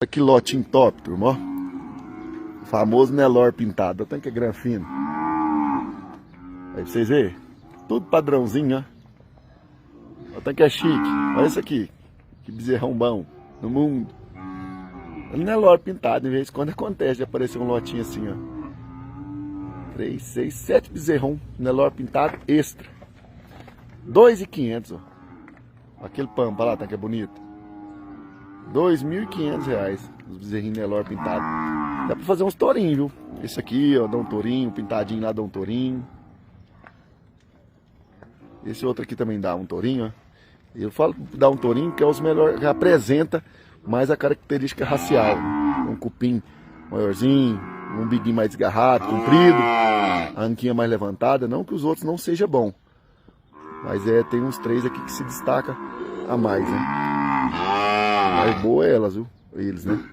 Aqui lotinho top, turma, ó. O famoso Nelore pintado. Olha que é granfino. Aí pra vocês verem. Tudo padrãozinho, ó. Olha que é chique. Olha isso aqui. Que bezerrão bom no mundo. Ele não é Nelore pintado. De vez em quando acontece de aparecer um lotinho assim, ó. 3, 6, 7 bezerrão. Nelore pintado extra. 2.500, ó. Aquele pampa lá, tá que é bonito. R$2.500 os bezerrinhos Nelore pintados. Dá pra fazer uns tourinhos, viu? Esse aqui, ó, dá um tourinho, pintadinho lá dá um tourinho. Esse outro aqui também dá um tourinho, ó. Eu falo dá um tourinho que é os melhores, que apresenta mais a característica racial. Um cupim maiorzinho, um biguinho mais desgarrado, comprido, a anquinha mais levantada. Não que os outros não sejam bom, mas tem uns 3 aqui que se destaca a mais, né? Mais boa é elas, viu? Eles, né?